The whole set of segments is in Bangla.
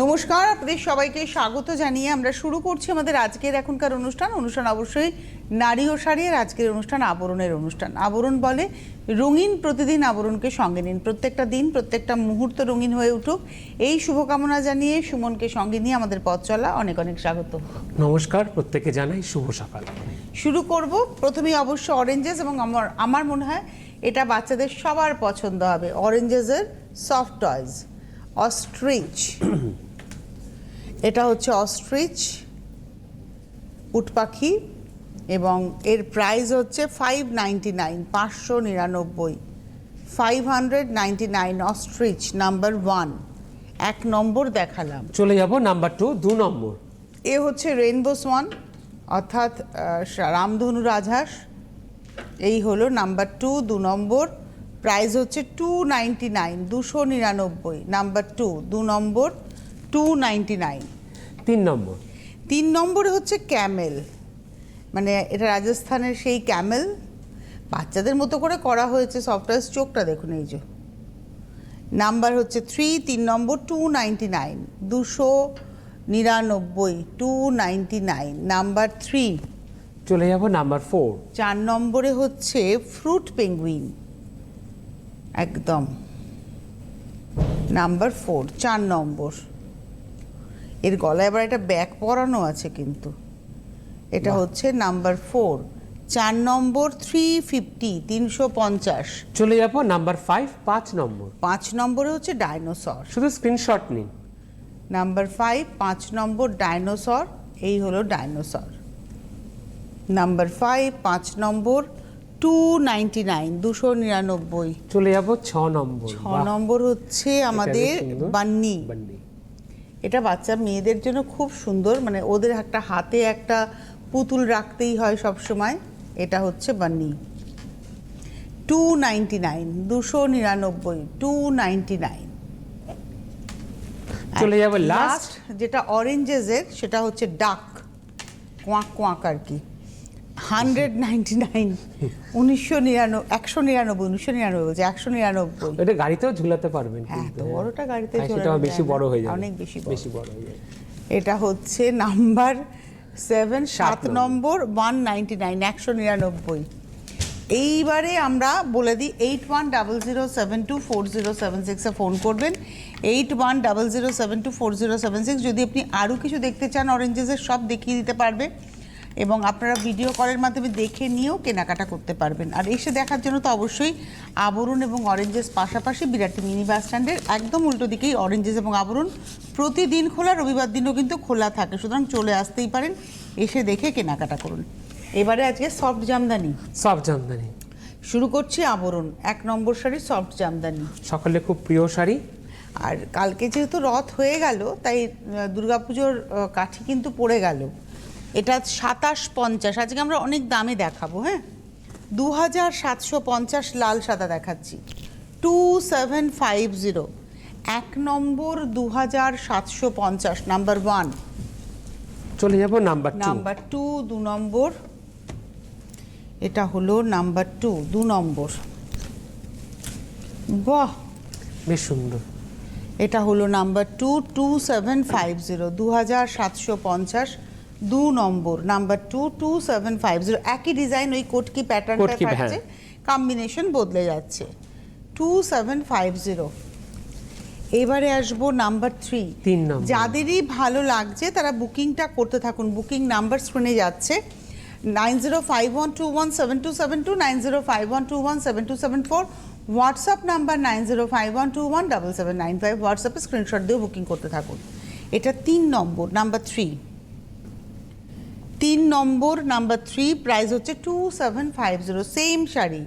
নমস্কার, আপনাদের সবাইকে স্বাগত জানিয়ে আমরা শুরু করছি আমাদের আজকের এখনকার অনুষ্ঠান অবশ্যই নারী ও শাড়ির আজকের অনুষ্ঠান আবরণের অনুষ্ঠান। আবরণ বলে রঙিন প্রতিদিন আবরণকে সঙ্গে নিন, প্রত্যেকটা দিন প্রত্যেকটা মুহূর্ত রঙিন হয়ে উঠুক এই শুভকামনা জানিয়ে সুমনকে সঙ্গে নিয়ে আমাদের পথ চলা অনেক অনেক স্বাগত। নমস্কার, প্রত্যেকে জানাই শুভ সকাল। শুরু করব প্রথমেই অবশ্য অরেঞ্জেস, এবং আমার মনে হয় এটা বাচ্চাদের সবার পছন্দ হবে। অরেঞ্জেসের সফট টয়েস অস্ট্রিচ, এটা হচ্ছে অস্ট্রিচ উট পাখি এবং এর প্রাইস হচ্ছে 599, 599, 599 অস্ট্রিচ নাম্বার 1। এক নম্বর দেখালাম, চলে যাব নাম্বার 2, 2 নম্বর। এ হচ্ছে রেইনবো সোয়ান অর্থাৎ রামধনু রাজহাঁস। এই হলো নাম্বার 2, 2 নম্বর। প্রাইস হচ্ছে 299, 299। নাম্বার 2, 2 নম্বর 299। 3 নম্বর, 3 নম্বরে হচ্ছে ক্যামেল, মানে এটা রাজস্থানের সেই ক্যামেল, বাচ্চাদের মতো করে করা হয়েছে সফটওয়্যার। চোখটা দেখুন, এই যে নাম্বার হচ্ছে 3, 3 নম্বর 299, 299, 299 নাম্বার 3। চলে যাব নাম্বার 4। 4 নম্বরে হচ্ছে ফ্রুট পেঙ্গুইন, একদম নাম্বার 4, 4 নম্বর। এর গলায় আবার একটা ব্যাগ পরানো আছে, কিন্তু এটা হচ্ছে নাম্বার 4, 4 নম্বর 350, 350। চলে যাব নাম্বার 5, 5 নম্বর। 5 নম্বরে হচ্ছে ডাইনোসর, শুধু স্ক্রিনশট নিন। নাম্বার 5, 5 নম্বর ডাইনোসর। এই হলো ডাইনোসর নাম্বার 5, 5 নম্বর 299, 299। চলে যাব 6 নম্বর। 6 নম্বর হচ্ছে আমাদের বান্নি। এটা বাচ্চা মেয়েদের জন্য খুব সুন্দর, মানে ওদের একটা হাতে একটা পুতুল রাখতেই হয় সব সময়। এটা হচ্ছে বান্নি, 299, 299, 299। চলে যাব লাস্ট, যেটা অরেঞ্জেসের, সেটা হচ্ছে ডাক, কোয়াক কোয়াক আর কি, 199, 1999, 199 বলছে, 199। এটা গাড়িতেও ঝুলাতে পারবেন, হ্যাঁ, তো বড়টা গাড়িতে সেটা বেশি বড় হয়ে যাবে, অনেক বেশি বড় হয়ে যাবে। এটা হচ্ছে নাম্বার 7, 7 নম্বর 199, 199। এইবারে আমরা বলে দিই 8100724076 এ ফোন করবেন, 8100724076। যদি আপনি আরও কিছু দেখতে চান অরেঞ্জেসের, সব দেখিয়ে দিতে পারবে এবং আপনারা ভিডিও কলের মাধ্যমে দেখে নিয়েও কেনাকাটা করতে পারবেন। আর এসে দেখার জন্য তো অবশ্যই আবরণ এবং অরেঞ্জেস পাশাপাশি বিরাটি মিনি বাস স্ট্যান্ডের একদম উল্টো দিকেই অরেঞ্জেস এবং আবরণ প্রতিদিন খোলা, রবিবার দিনও কিন্তু খোলা থাকে, সুতরাং চলে আসতেই পারেন, এসে দেখে কেনাকাটা করুন। এবারে আজকে সফট জামদানি, সফট জামদানি শুরু করছি। আবরণ 1 নম্বর শাড়ি সফট জামদানি, সকলে খুব প্রিয় শাড়ি। আর কালকে যেহেতু রথ হয়ে গেল, তাই দুর্গাপুজোর কাঠি কিন্তু পড়ে গেল। এটা 2750, আজকে আমরা অনেক দামে দেখাবো। হ্যাঁ, 2750 লাল সাদা দেখাচ্ছি, 2750। 1 নম্বর 2750, নাম্বার 1। চলে যাব নাম্বার 2, নাম্বার 2, 2 নম্বর। এটা হলো নাম্বার 2, 2 নম্বর। বাহ, বেশ সুন্দর। এটা হলো নাম্বার 2, 2750, 2750, 2 নম্বর, নাম্বার 2, 2750। একই ডিজাইন, ওই কোটকি প্যাটার্নটা থাকছে, কম্বিনেশন বদলে যাচ্ছে, 2750। এবারে আসবো নাম্বার 3, 3 নম্বর। যাদেরই ভালো লাগছে তারা বুকিংটা করতে থাকুন। বুকিং নাম্বার স্ক্রিনে যাচ্ছে, 9051217272, 9051217274, হোয়াটসঅ্যাপ নাম্বার 9051217795। হোয়াটসঅ্যাপে স্ক্রিনশট দিয়ে বুকিং করতে থাকুন। এটা 3 নম্বর, নাম্বার 3, 3 নম্বর, নাম্বার 3। প্রাইস হচ্ছে 2750, সেম শাড়ি,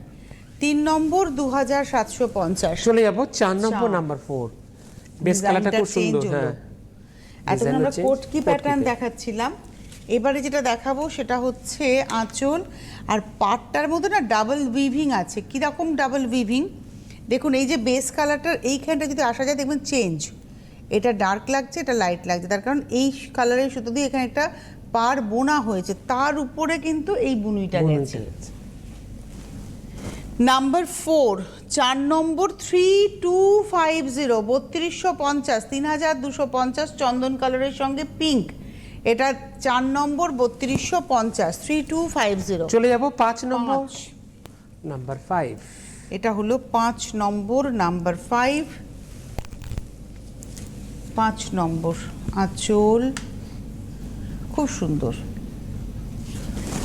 3 নম্বর 2750। চলে যাব 4 নম্বর, নাম্বার 4। বেশ কালারটা খুব সুন্দর। হ্যাঁ, এতক্ষণ আমরা কোটকি প্যাটার্ন দেখাচ্ছিলাম, এবারে যেটা দেখাবো সেটা হচ্ছে আঁচল, আর পাটটার মধ্যে না ডাবল উইভিং আছে। কীরকম ডাবল উইভিং দেখুন, এই যে বেস কালারটার এইখানটা যদি আসা যায় দেখবেন চেঞ্জ, এটা ডার্ক লাগছে, এটা লাইট লাগছে, তার কারণ এই কালারের সুতো দিয়ে এখানে একটা পার বোনা হয়েছে, তার উপরে কিন্তু এই বুনুইটা গেছে। নাম্বার 4, 4 নম্বর 3250, 3250, 3250 চন্দন কালারের সঙ্গে পিঙ্ক। এটা 4 নম্বর 3250, 3250। চলে যাব 5 নম্বর, নাম্বার 5। এটা হলো 5 নম্বর, নাম্বার 5। 5 নম্বর আঁচল, খুব সুন্দর।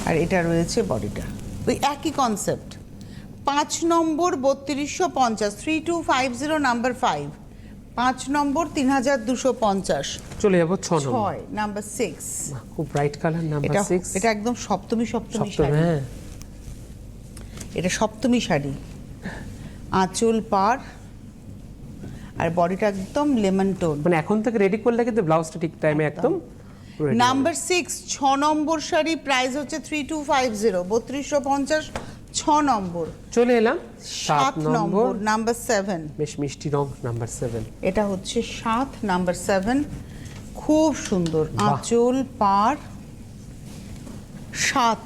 আর এটা রয়েছে বডিটা, ওই একই কনসেপ্ট। 5 নম্বর 3250, 3250 নাম্বার 5। 5 নম্বর 3250। চলে যাব 6 নম্বর, 6 নাম্বার 6। খুব ব্রাইট কালার, নাম্বার এটা 6। এটা একদম সপ্তমী সপ্তম, শাড়ি। হ্যাঁ এটা সপ্তমী শাড়ি, আঁচল পার আর বডিটা একদম লেমন টোন। মানে এখন থেকে রেডি করলে কিন্তু ব্লাউজটা ঠিক টাইমে একদম ready নাম্বার 6, 6 নম্বর শাড়ি, প্রাইস হচ্ছে 3250, 3250, 6 নম্বর। চলে এলাম 7 নম্বর, নম্বর, নাম্বার 7। বেশ মিষ্টি রং, নাম্বার 7। এটা হচ্ছে 7 নাম্বার 7, খুব সুন্দর বাহ। আঁচল পার 7।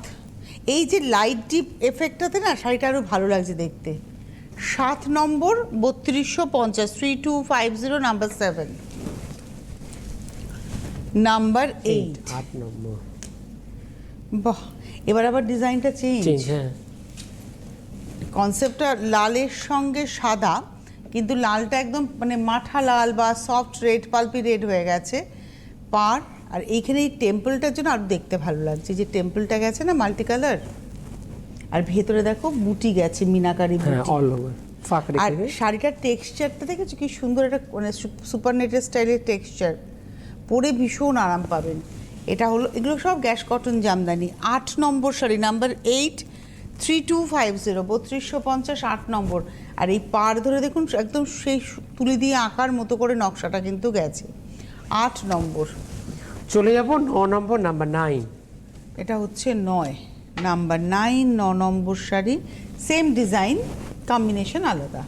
এই যে লাইট ডিপ এফেক্টটাতে না শাড়িটা আরো ভালো লাগছে দেখতে। 7 নম্বর 3250, 3250 নাম্বার 7। নাম্বার 8, 8 নম্বর। বাহ, এবার আবার ডিজাইনটা চেঞ্জ, চেঞ্জ। হ্যাঁ কনসেপ্টটা লালের সঙ্গে সাদা, কিন্তু লালটা একদম মানে মাঠা লাল বা সফট রেড, পালপি রেড হয়ে গেছে পার। আর এইখানে এই টেম্পলটার জন্য আরো দেখতে ভালো লাগছে, যে টেম্পলটা গেছে না মাল্টি কালার, আর ভেতরে দেখো বুটি গেছে, মিনাকারি হ্যাঁ বুটি। অল ওভার ফাঁক আর রেখে। শাড়িটার টেক্সচারটা দেখেছো কি সুন্দর, একটা মানে সুপার নেটের স্টাইলের টেক্সচার, পরে ভীষণ আরাম পাবেন। এটা হলো, এগুলো সব গ্যাস কটন জামদানি। 8 নম্বর শাড়ি, নাম্বার 8, 3250, 3250, 8 নম্বর। আর এই পাড় ধরে দেখুন একদম সেই তুলি দিয়ে আঁকার মতো করে নকশাটা কিন্তু গেছে। 8 নম্বর। চলে যাব 9 নম্বর, নাম্বার 9। এটা হচ্ছে 9 নাম্বার 9, 9 নম্বর শাড়ি, সেম ডিজাইন, কম্বিনেশন আলাদা।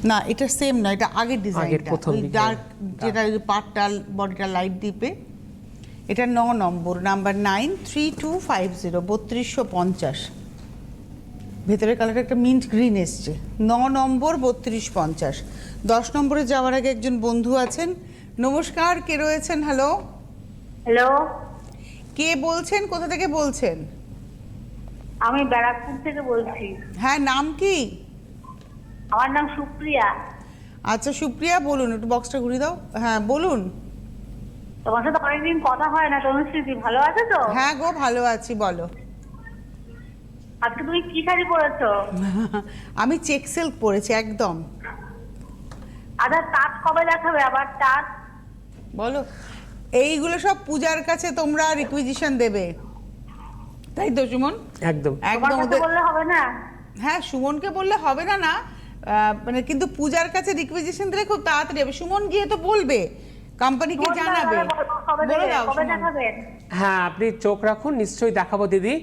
না এটা সেম না, এটা আগের ডিজাইনটা, প্রথম ওই দিকে। ডার্ক যেটা পাটটা বডিটা লাইট ডিপে। এটা 9 নম্বর, নাম্বার 9, 3250, 3250। ভেতরের কালারটা একটা মিন্ট গ্রিন এসছে। 9 নম্বর 3250। 10 নম্বরে যাওয়ার আগে একজন বন্ধু আছেন। নমস্কার, কে রয়েছেন? হ্যালো, হ্যালো, কে বলছেন, কোথা থেকে বলছেন? আমি ব্যারাকপুর থেকে বলছি। হ্যাঁ, নাম কি? আমার নাম সুপ্রিয়া। আচ্ছা সুপ্রিয়া, বলুন, একটু বক্সটা ঘুরিয়ে দাও। হ্যাঁ বলুন। তোমার সাথে অনেকদিন কথা হয় না, তনুশ্রী ভালো আছে তো? হ্যাঁ গো, ভালো আছি, বলো। আজকে তুমি কি শাড়ি পরেছো? আমি চেক সিল্ক পরেছি একদম। আচ্ছা, তাঁত কবে দেখাবে আবার তাঁত? বলো, এইগুলো সব পূজার কাছে তোমরা রিকুইজিশন দেবে, তাই তো সুমন? একদম তোমার একদম কাছে ওদের। বললে হবে না? হ্যাঁ, সুমনকে বললে হবে না না, মানে কিন্তু পূজার কাছে রিকুইজিশন দিলে খুব তাড়াতাড়ি হবে। সুমন গিয়ে তো বলবে, কোম্পানিকে বলবে, জানাবে। কবে বলে দাও কবে সুমন। দেখাবেন? হ্যাঁ আপনি চোখ রাখুন, নিশ্চয়ই দেখাবো দিদি।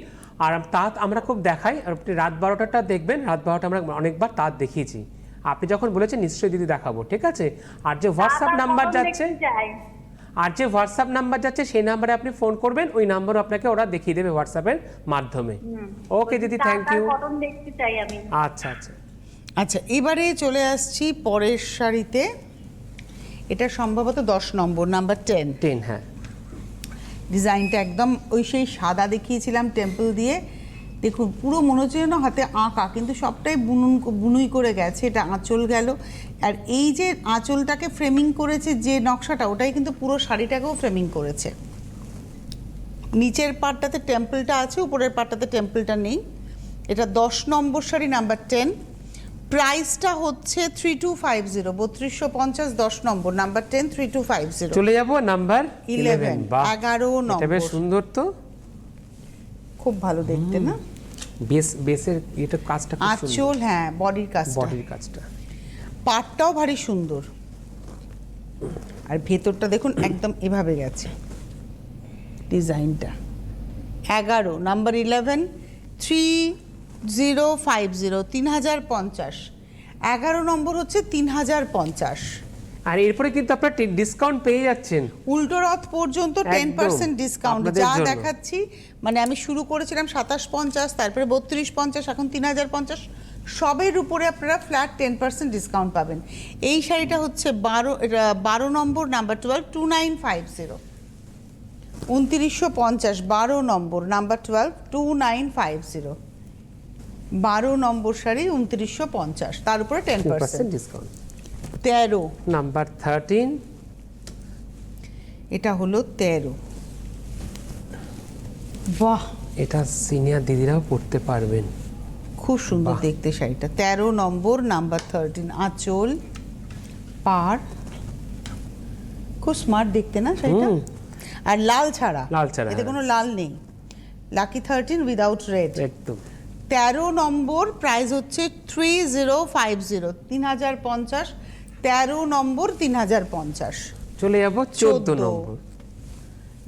আর তাঁত আমরা খুব দেখাই, আর আপনি রাত 12টাটা দেখবেন, রাত 12টা আমরা অনেকবার তাঁত দেখিয়েছি। আপনি যখন বলেছেন নিশ্চয়ই দিদি দেখাবো, ঠিক আছে? আর যে হোয়াটসঅ্যাপ তাঁত আর নাম্বার কটন যাচ্ছে, দেখতে চাই। সেই নাম্বারে আপনি ফোন করবেন, ওই নাম্বারও আপনাকে ওরা দেখিয়ে দেবে হোয়াটসঅ্যাপের মাধ্যমে। ওকে দিদি, তাঁত থ্যাংক আর ইউ। কটন দেখতে চাই আমি। আচ্ছা আচ্ছা, আচ্ছা, এবারে চলে আসছি পরের শাড়িতে। এটা সম্ভবত 10 নম্বর, নাম্বার 10। 10, হ্যাঁ ডিজাইনটা একদম ওই সেই সাদা দেখিয়েছিলাম টেম্পল দিয়ে, দেখুন পুরো মনে হচ্ছে যেন হাতে আঁকা, কিন্তু সবটাই বুনুই করে গেছে। এটা আঁচল গেল, আর এই যে আঁচলটাকে ফ্রেমিং করেছে যে নকশাটা, ওটাই কিন্তু পুরো শাড়িটাকেও ফ্রেমিং করেছে। নিচের পাটটাতে টেম্পলটা আছে, উপরের পাটটাতে টেম্পলটা নেই। এটা 10 নম্বর শাড়ি, নাম্বার 10। প্রাইসটা হচ্ছে 3250, 3250, 10 নম্বর, নাম্বার 10, 3250। চলে যাব নাম্বার 11, বাহ 11 এটা বেশ নম্বর। সুন্দর তো, খুব ভালো দেখতে না? বেসের এটা কাজটা খুব সুন্দর, আঁচল, হ্যাঁ বডির কাজটা, বডির কাজটা। পাটটাও ভারী সুন্দর। আর ভেতরটা দেখুন একদম এভাবে গেছে ডিজাইনটা। 11 নাম্বার 11, 3050, 3050। 11 নম্বর হচ্ছে 3050, আর এরপরে কিন্তু আপনারা ডিসকাউন্ট পেয়ে যাচ্ছেন। উল্টো রথ পর্যন্ত 10% ডিসকাউন্ট আপনাদের যা জন্য। দেখাচ্ছি, মানে আমি শুরু করেছিলাম 2750, তারপরে 3250, এখন 3050, সবের উপরে আপনারা ফ্ল্যাট 10% ডিসকাউন্ট পাবেন। এই শাড়িটা হচ্ছে 12 নম্বর, নাম্বার 12, 2950, 2950, 12 নম্বর, নাম্বার 12, 2950, 12 নম্বর শাড়ি 2950, তার উপরে 10% ডিসকাউন্ট। 13, নাম্বার 13, এটা হলো 13। বাহ, এটা সিনিয়র দিদিরাও পড়তে পারবেন। খুব সুন্দর দেখতে শাড়িটা। 13 নম্বর, নাম্বার 13, আঁচল, পাড়, খুব স্মার্ট দেখতে না শাড়িটা। আর লাল ছাড়া, লাল ছাড়া, এতে হ্যাঁ। কোনো লাল নেই। Lucky 13 without red. একদম 13 নম্বর, প্রাইস হচ্ছে 3050, 3050, 13 নম্বর 3050। চলে যাব 14 14 নম্বর,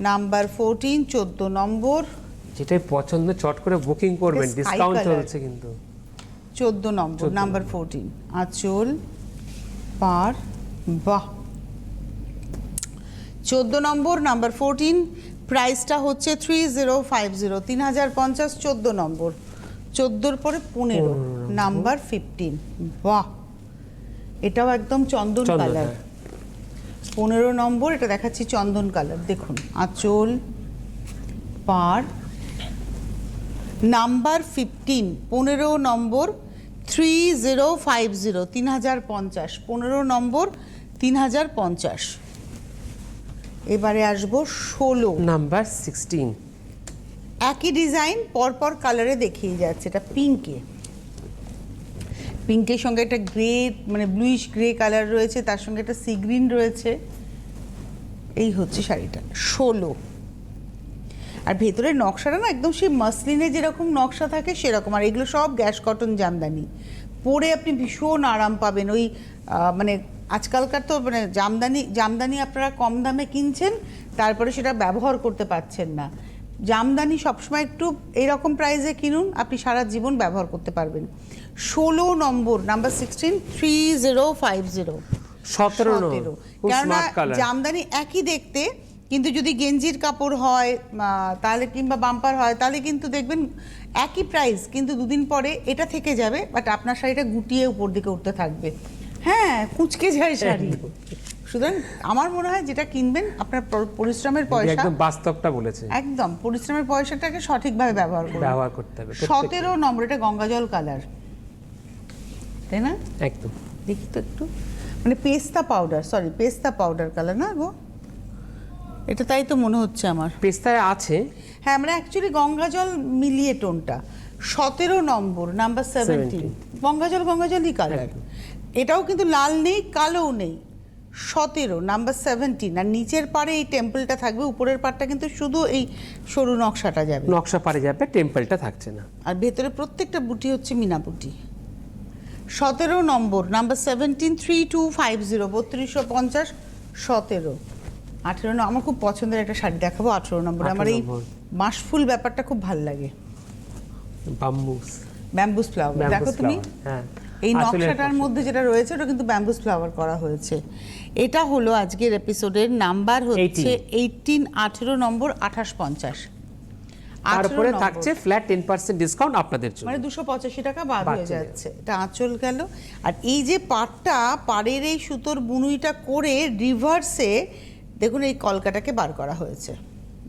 নাম্বার 14, 14 নম্বর, যেটাই পছন্দ চট করে বুকিং করবেন, Sky ডিসকাউন্ট color। চলছে কিন্তু। 14 নম্বর, নাম্বার 14, আঁচল, পাড়, বাহ। 14 নম্বর, নাম্বার 14, প্রাইসটা হচ্ছে 3050, 3050, 14 নম্বর। 14 পরে 15, নাম্বার 15, বাহ, এটাও একদম চন্দন চন্দন, কালার। হ্যাঁ। 15 নম্বর, এটা দেখাচ্ছি চন্দন কালার, দেখুন আঁচল, পাড়, নাম্বার 15, 15 নম্বর, 3050, 3050, 15 নম্বর, 3050। এবারে আসবো 16, নাম্বার 16, একই ডিজাইন পরপর কালারে দেখিয়ে যাচ্ছে। এটা পিঙ্কে, পিঙ্কের সঙ্গে একটা গ্রে, মানে ব্লুইশ গ্রে কালার রয়েছে, তার সঙ্গে একটা সি গ্রিন রয়েছে। এই হচ্ছে শাড়িটা 16। আর ভেতরের নকশাটা না একদম সেই মাসলিনে যেরকম নকশা থাকে সেরকম। আর এগুলো সব গ্যাস কটন জামদানি, পরে আপনি ভীষণ আরাম পাবেন। ওই মানে আজকালকার তো মানে জামদানি আপনারা কম দামে কিনছেন, তারপরে সেটা ব্যবহার করতে পারছেন না। জামদানি সবসময় একটু এইরকম প্রাইসে কিনুন, আপনি সারা জীবন ব্যবহার করতে পারবেন। 16 নম্বর, নাম্বার 16, 3050, 17 নম্বর, খুব কেননা স্মার্ট কালার। জামদানি একই দেখতে, কিন্তু যদি গেঞ্জির কাপড় হয় তাহলে, কিংবা বাম্পার হয়, তাহলে কিন্তু দেখবেন একই প্রাইস, কিন্তু দুদিন পরে এটা থেকে যাবে, বাট আপনার শাড়িটা গুটিয়ে উপর দিকে উঠতে থাকবে। হ্যাঁ, কুঁচকে যায় শাড়ি। সুতরাং আমার মনে হয় যেটা কিনবেন, আপনার পরিশ্রমের পয়সা, একদম বাস্তবটা বলেছে, একদম পরিশ্রমের পয়সাটাকে সঠিকভাবে ব্যবহার করুন। ব্যবহার করতে হবে। 17 নম্বর, এটা গঙ্গাজল কালার, তাই না? একদম দেখি তো একটু, মানে পেস্তা পাউডার কালার না গো, এটা তাই তো মনে হচ্ছে আমার। পেস্তায় আছে। হ্যাঁ, আমরা অ্যাকচুয়ালি গঙ্গাজল মিলিয়ে টোনটা। 17 নম্বর, নাম্বার 17, গঙ্গাজলই কালার। এটাও কিন্তু লাল নেই, কালোও নেই। 17, নাম্বার 17। আর নিচের পাড়ে এই টেম্পলটা থাকবে, উপরের পাড়টা কিন্তু শুধু এই সরু নকশাটা যাবে, নকশা পারে যাবে, টেম্পলটা থাকছে না। আর ভেতরে প্রত্যেকটা বুটি হচ্ছে মিনা বুটি। 17 নম্বর, নাম্বার 17, 3250, 3250, 17। 18 আমার খুব পছন্দের একটা শাড়ি দেখাবো 18 নম্বরে। আমার এই 18 নম্বর। মাসফুল ব্যাপারটা খুব ভালো লাগে। ব্যাম্বুস ফ্লাওয়ার, দেখো তুমি হ্যাঁ, এই আসলে নকশাটার মধ্যে যেটা রয়েছে ওটা কিন্তু ব্যাম্বুস ফ্লাওয়ার করা হয়েছে। এটা হলো আজকের এপিসোডের নাম্বার হচ্ছে 18, 18 নম্বর, 2850। তারপরে থাকছে ফ্ল্যাট 10% ডিসকাউন্ট আপনাদের জন্য, মানে 285 টাকা বাদ বাদ হয়ে চলে যাচ্ছে। এটা আঁচল গেল। আর এই যে পাড়ের এই সুতোর বুনুইটা করে রিভার্সে দেখুন এই কলকাটাকে বার করা হয়েছে,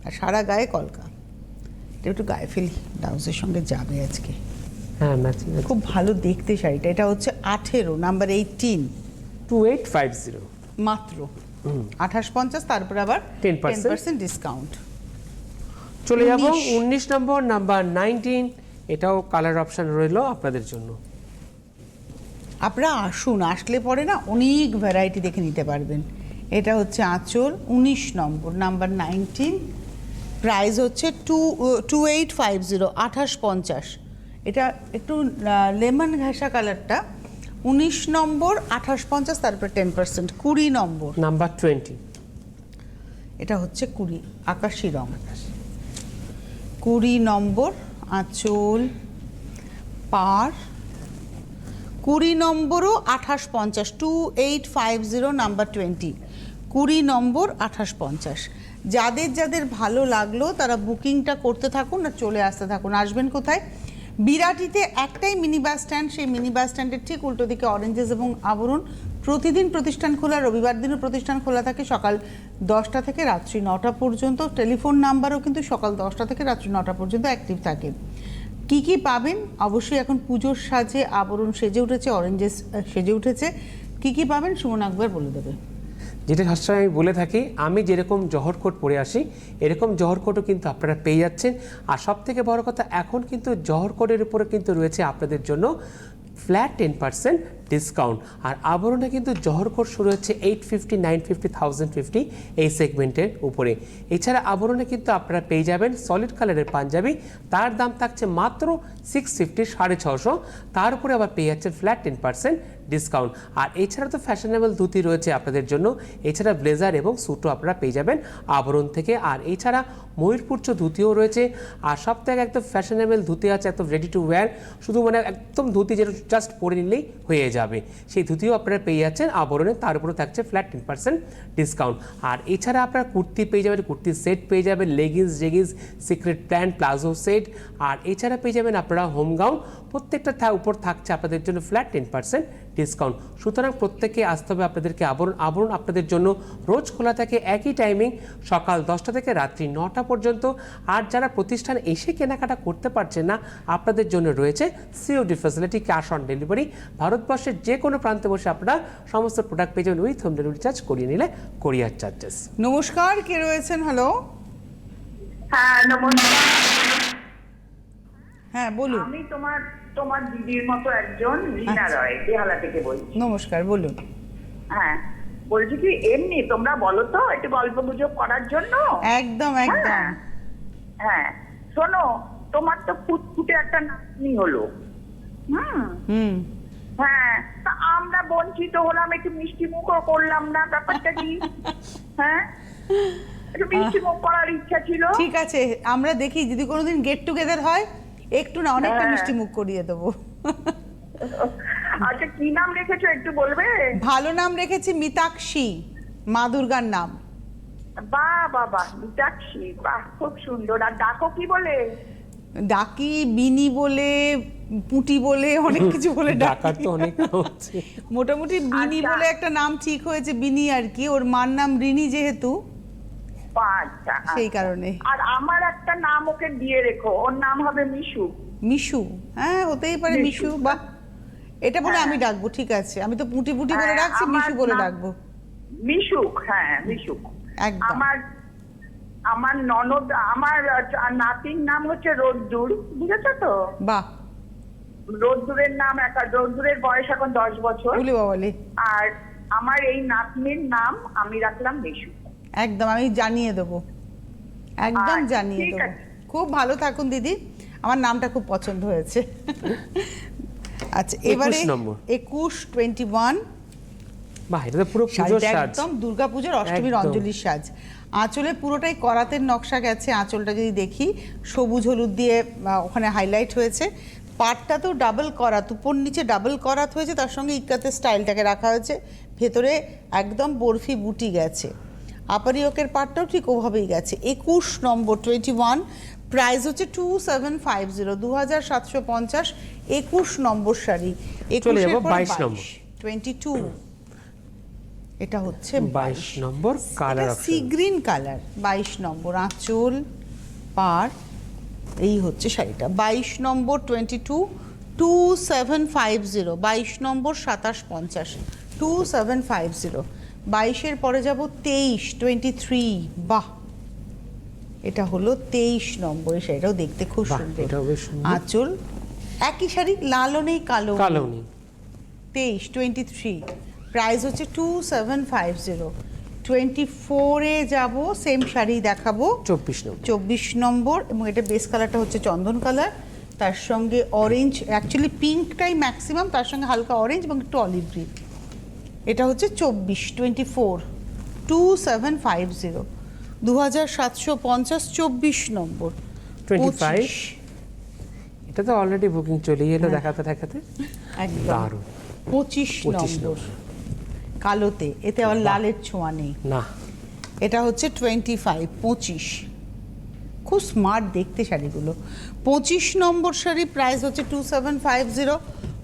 আর সারা গায়ে কলকা। এটা একটু গায়ে ফেলি, ব্লাউজের সঙ্গে যাবে আজকে। হ্যাঁ, ম্যাচিং আছে। খুব ভালো দেখতে শাড়িটা। এটা হচ্ছে 18, নাম্বার 18, 2850, মাত্র 2850, তারপরে আবার 10% ডিসকাউন্ট। চলে যাব 19 19 নম্বর, নাম্বার 19। এটাও কালার অপশন রইলো আপনাদের জন্য। আপনারা আসুন, আসলে পরে না অনেক ভ্যারাইটি দেখে নিতে পারবেন। এটা হচ্ছে আঁচল, 19 নম্বর, নাম্বার 19, প্রাইস হচ্ছে 2850, 2850। এটা একটু লেমন ঘাসা কালারটা। 19 নম্বর, 2850, তারপরে 10%। 20 নম্বর, নাম্বার 20, এটা হচ্ছে 20, আকাশি রং। 20 নম্বর, আঁচল, পাড়, 20 নম্বরও 2850, 2850 নাম্বার 20, 20 নম্বর 2850। যাদের যাদের ভালো লাগলো তারা বুকিংটা করতে থাকুন আর চলে আসতে থাকুন। আসবেন কোথায়? বিরাটিতে একটাই মিনি বাস স্ট্যান্ড, সেই মিনি বাস স্ট্যান্ডের ঠিক উল্টো দিকে অরেঞ্জেস এবং আবরণ। প্রতিদিন প্রতিষ্ঠান খোলা, রবিবার দিনও প্রতিষ্ঠান খোলা থাকে সকাল 10টা থেকে রাত্রি 9টা পর্যন্ত। টেলিফোন নাম্বারও কিন্তু সকাল 10টা থেকে রাত্রি 9টা পর্যন্ত অ্যাক্টিভ থাকে। কি কি পাবেন? অবশ্যই এখন পুজোর সাজে আবরণ সেজে উঠেছে, অরেঞ্জেস সেজে উঠেছে। কি কি পাবেন সুমন একবার বলে দেবে। যেটা সবসময় আমি বলে থাকি, আমি যেরকম জহর কোট পরে আসি এরকম জহর কোটও কিন্তু আপনারা পেয়ে যাচ্ছেন। আর সব থেকে বড় কথা, এখন কিন্তু জহর কোটের উপরে কিন্তু রয়েছে আপনাদের জন্য ফ্ল্যাট 10% ডিসকাউন্ট। আর আবরণে কিন্তু জহর কোট শুরু হচ্ছে 850, 950, 1050 এই সেগমেন্টের উপরে। এছাড়া আবরণে কিন্তু আপনারা পেয়ে যাবেন সলিড কালারের পাঞ্জাবি, তার দাম থাকছে মাত্র 650, 650। তার উপরে আবার পেয়ে যাচ্ছেন ফ্ল্যাট 10% ডিসকাউন্ট। আর এছাড়া তো ফ্যাশনেবল ধুতি রয়েছে আপনাদের জন্য, এছাড়া ব্লেজার এবং স্যুটও আপনারা পেয়ে যাবেন আবরণ থেকে। আর এছাড়া ময়ূরপুচ্ছ ধুতিও রয়েছে। আর সব থেকে একদম ফ্যাশনেবল ধুতি আছে, একদম রেডি টু ওয়্যার, শুধু মানে একদম ধুতি যেটা জাস্ট পরে নিলেই হয়ে যাবে, সেই ধুতিও আপনারা পেয়ে যাচ্ছেন আবরণে। তার উপরে থাকছে ফ্ল্যাট 10% ডিসকাউন্ট। আর এছাড়া আপনারা কুর্তি পেয়ে যাবেন, কুর্তির সেট পেয়ে যাবেন, leggings, jeggings, secret pant, palazzo set. আর এছাড়া পেয়ে যাবেন আপনারা হোম গাউন। প্রত্যেকটা উপর থাকছে আপনাদের জন্য ফ্ল্যাট 10% ডিসকাউন্ট। সুতরাং প্রত্যেকে আসতে হবে আপনাদেরকে আবরণ। আবরণ আপনাদের জন্য রোজ খোলা থাকে একই টাইমিং, সকাল 10টা থেকে রাত্রি 9টা পর্যন্ত। আর যারা প্রতিষ্ঠান এসে কেনাকাটা করতে পারছেন না, আপনাদের জন্য রয়েছে COD facility, cash on delivery. ভারতবর্ষের যে কোনো প্রান্তে বসে আপনারা সমস্ত প্রোডাক্ট পেয়ে যাবেন উইথ হোম ডেলিভারি চার্জ, করিয়ে নিলে কোরিয়ার চার্জেস। নমস্কার, কে রয়েছেন? হ্যালো। হ্যাঁ নমস্কার। হ্যাঁ বলুন। আমি তোমার দিদির মতো একজন রিনা রয়, বেহালা থেকে বলছি। নমস্কার, বলুন। হ্যাঁ বলছি কি, এমনি তোমরা বলো তো একটু গল্প গুজব করার জন্য। একদম একদম। হ্যাঁ শোনো, তোমার তো ফুটফুটে একটা নাতনি হলো। হুম। হ্যাঁ, তা আমরা বঞ্চিত হলাম, একটু মিষ্টি মুখও করলাম না, ব্যাপারটা কি? হ্যাঁ একটু মিষ্টি মুখ করার ইচ্ছা ছিল। ঠিক আছে, আমরা দেখি যদি কোনোদিন গেট টুগেদার হয় একটু না অনেকটা মিষ্টি মুখ করিয়ে দেবো। আচ্ছা কি নাম রেখেছো একটু বলবে? ভালো নাম রেখেছি মিতাক্ষী, মা দুর্গার নাম। বাহ বাবা, মিতাক্ষী, বাহ খুব সুন্দর। আর ডাকো কি বলে? ডাকি বিনি বলে, পুটি বলে, অনেক কিছু বলে ডাকার ডাকি। তো অনেক হচ্ছে। মোটামুটি বিনি আচ্ছা। বলে একটা নাম ঠিক হয়েছে, বিনি আর কি। ওর মার নাম রিনি যেহেতু, আচ্ছা সেই কারণে। আর আমার একটা নাম ওকে দিয়ে রেখো, ওর নাম হবে মিশু। মিশু, হ্যাঁ হতেই পারে মিশু। মিশু। বাহ, এটা বলে হ্যাঁ। আমি ডাকবো, ঠিক আছে। আমি তো পুটি পুটি বলে হ্যাঁ, ডাকছি, আমার মিশু বলে নাম- ডাকবো। মিশুক, হ্যাঁ মিশুক। একদম। আমার ননদ, আমার নাতির নাম হচ্ছে রোদ্দুর, বুঝেছো তো? বাহ, রোদ্দুরের নাম রোদ্দুরের বয়স এখন 10 বছর। বলি বাবালি। আর আমার এই নাতনির নাম আমি রাখলাম মিশু। একদম, আমি জানিয়ে দেবো, একদম আচ্ছা, জানিয়ে ঠিক দেবো। আছে। খুব ভালো থাকুন দিদি, আমার নামটা খুব পছন্দ হয়েছে। আচ্ছা, এবারে 21 নম্বর। 21 বাহ, এটা তো পুরো পুজোর শাড়িটা সাজ। একদম দুর্গাপুজোর অষ্টমীর একদম। অঞ্জলির সাজ। আঁচলে পুরোটাই করাতের নকশা গেছে। আঁচলটা যদি দেখি সবুজ হলুদ দিয়ে ওখানে হাইলাইট হয়েছে। পাটটা তো ডাবল করাত, উপর নিচে ডাবল করাত হয়েছে, তার সঙ্গে ইক্কাতের স্টাইলটাকে রাখা হয়েছে। ভেতরে একদম বরফি বুটি গেছে। আপারি ওকের পাটটাও ঠিক ওভাবেই গেছে। 21 নম্বর 21, প্রাইস হচ্ছে 2750, 2750। 21 নম্বর শাড়ি। চলে 21 যাবো এর পরে 22 নম্বর। 22, এটা হচ্ছে 22 নম্বর কালার সি গ্রিন কালার। 22 নম্বর আঁচল, পার, এই হচ্ছে শাড়িটা। 22 নম্বর 22, 2750, 22 নম্বর 2750, 2750। 22-এর পরে যাব 23, 23। বাহ, এটা হলো 23 নম্বর। এই শাড়িটাও দেখতে খুব বাহ, সুন্দর। এটাও বেশ সুন্দর। আঁচল একই শাড়ি, লালও নেই কালো কালো নেই। 23, 23, প্রাইস হচ্ছে 2750। 24-এ যাব, সেম শাড়ি দেখাবো। 24 নম্বর। 24 নম্বর, এবং এটা বেস কালারটা হচ্ছে চন্দন কালার, তার সঙ্গে অরেঞ্জ, অ্যাকচুয়ালি পিঙ্কটাই ম্যাক্সিমাম, তার সঙ্গে হালকা অরেঞ্জ এবং একটু অলিভ গ্রিন। এটা হচ্ছে 24, 2750, 2750। 24 নম্বর 25, এটা তো অলরেডি বুকিং চলেই এলো দেখাতে দেখাতে। একদম দারুণ। 25 নম্বর কালোতে, এতে আবার লালের ছোঁয়া নেই। না, এটা হচ্ছে 25 খুব স্মার্ট দেখতে শাড়িগুলো। 25 নম্বর শাড়ি প্রাইস হচ্ছে 2750।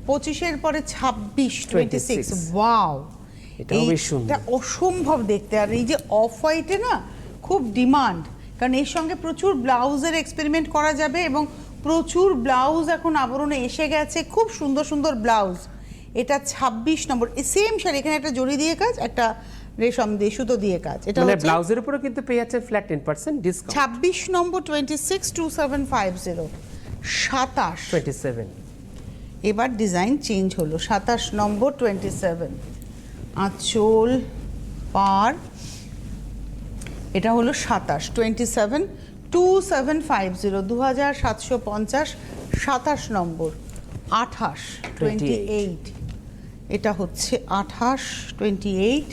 25-এর পরে 26 ওয়াও, এটাও বেশ সুন্দর। এটা অসম্ভব দেখতে। আর এই যে অফ হোয়াইটে না খুব ডিমান্ড, কারণ এর সঙ্গে প্রচুর ব্লাউজের এক্সপেরিমেন্ট করা যাবে এবং প্রচুর ব্লাউজ এখন আবরণে এসে গেছে, খুব সুন্দর সুন্দর ব্লাউজ। এটা 26 নম্বর সেম শাড়ি, এখানে একটা জড়ি দিয়ে কাজ, একটা রেশম দিয়ে সুতো দিয়ে কাজ। এটা মানে হচ্ছে ব্লাউজের উপরে কিন্তু পেয়ে যাচ্ছে ফ্ল্যাট 10% ডিসকাউন্ট। 26 নম্বর 262750 27। এবার ডিজাইন চেঞ্জ হলো, 27 নম্বর 27 আঁচল পার, এটা হলো 27 2750 2750 27 নম্বর 28 এটা হচ্ছে 28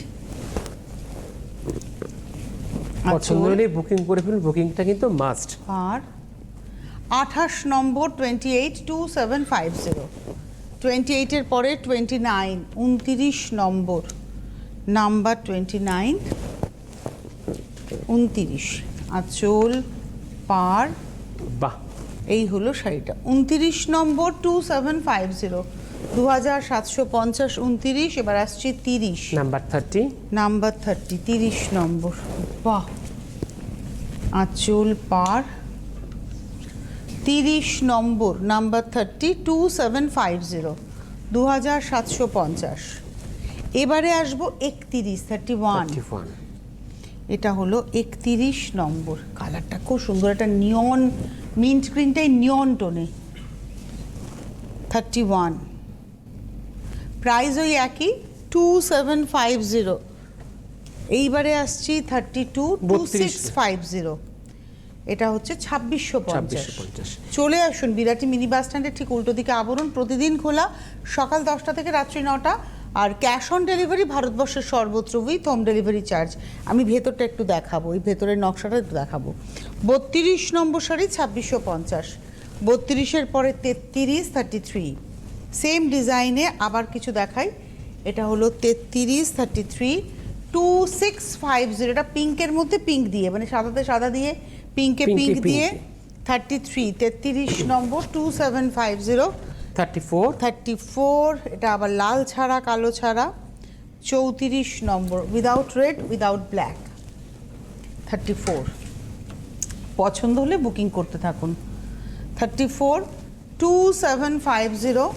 পছন্দ হলে বুকিং করে ফেলুন, বুকিংটা কিন্তু মাস্ট। আর 28 নম্বর 27 28-এর পরে 29 29 নম্বর নাম্বার 29 আঁচল পার, বাহ, এই হলো শাড়িটা। 29 নম্বর 2750 2750 29। এবার আসছে 30 নাম্বার 30 নম্বর, বাহ, আঁচল পার 30 নম্বর নাম্বার 2750 2750। এবারে আসবো 31 এটা হলো 31 নম্বর, কালারটা খুব সুন্দর, একটা নিয়ন মিন্ট গ্রিনটাই নিয়ন টোনে। 31 প্রাইস ওই একই 2750। এইবারে আসছি 2650, এটা হচ্ছে 2650। চলে আসুন বিরাটি মিনি বাস স্ট্যান্ডের ঠিক উল্টো দিকে আবরণ, প্রতিদিন খোলা সকাল 10টা থেকে রাত্রি 9টা। আর ক্যাশ অন ডেলিভারি ভারতবর্ষের সর্বত্র, উইথ হোম ডেলিভারি চার্জ। আমি ভেতরটা একটু দেখাবো, এই ভেতরের নকশাটা একটু দেখাবো। 32 নম্বর শাড়ি 2650, 32-এর পরে 33 সেম ডিজাইনে আবার কিছু দেখাই। এটা হলো 33 2650, এটা পিঙ্কের মধ্যে পিঙ্ক দিয়ে, মানে সাদাতে সাদা দিয়ে পিঙ্কে পিঙ্ক দিয়ে 33 নম্বর 2750 34 এটা আবার লাল ছাড়া কালো ছাড়া 34 নম্বর উইদাউট রেড উইদাউট ব্ল্যাক 34। পছন্দ হলে বুকিং করতে থাকুন। 34 2750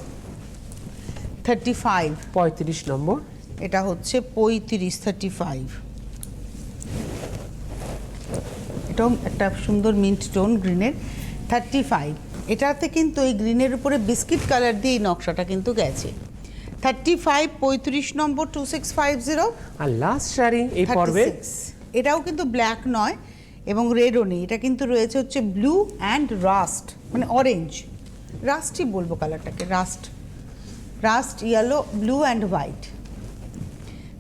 35 নম্বর, এটা হচ্ছে 35 এটাও একটা সুন্দর মিন্ট টোন গ্রিনের 35। এটাতে কিন্তু এই গ্রিনের উপরে বিস্কিট কালার দিয়ে এই নকশাটা কিন্তু গেছে। 35 নম্বর 2650। আর লাস্ট শাড়ি এই পর্বে, এটাও কিন্তু ব্ল্যাক নয় এবং রেডও নেই, এটা কিন্তু রয়েছে হচ্ছে ব্লু অ্যান্ড রাস্ট, মানে অরেঞ্জ রাস্টই বলবো কালারটাকে, rust yellow blue and white.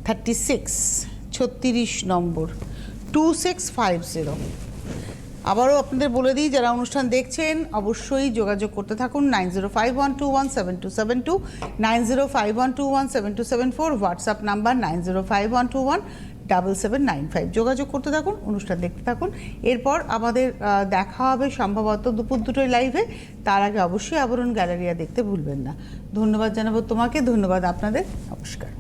36 number 2650। আবারও আপনাদের বলে দিই, যারা অনুষ্ঠান দেখছেন অবশ্যই যোগাযোগ করতে থাকুন 9051217272 9051217274, হোয়াটসঅ্যাপ নাম্বার 9051217795। যোগাযোগ করতে থাকুন, অনুষ্ঠান দেখতে থাকুন। এরপর আমাদের দেখা হবে সম্ভবত দুপুর 2টোয় লাইভে। তার আগে অবশ্যই আবরণ গ্যালারিয়া দেখতে ভুলবেন না। ধন্যবাদ জানাবো তোমাকে, ধন্যবাদ আপনাদের, নমস্কার।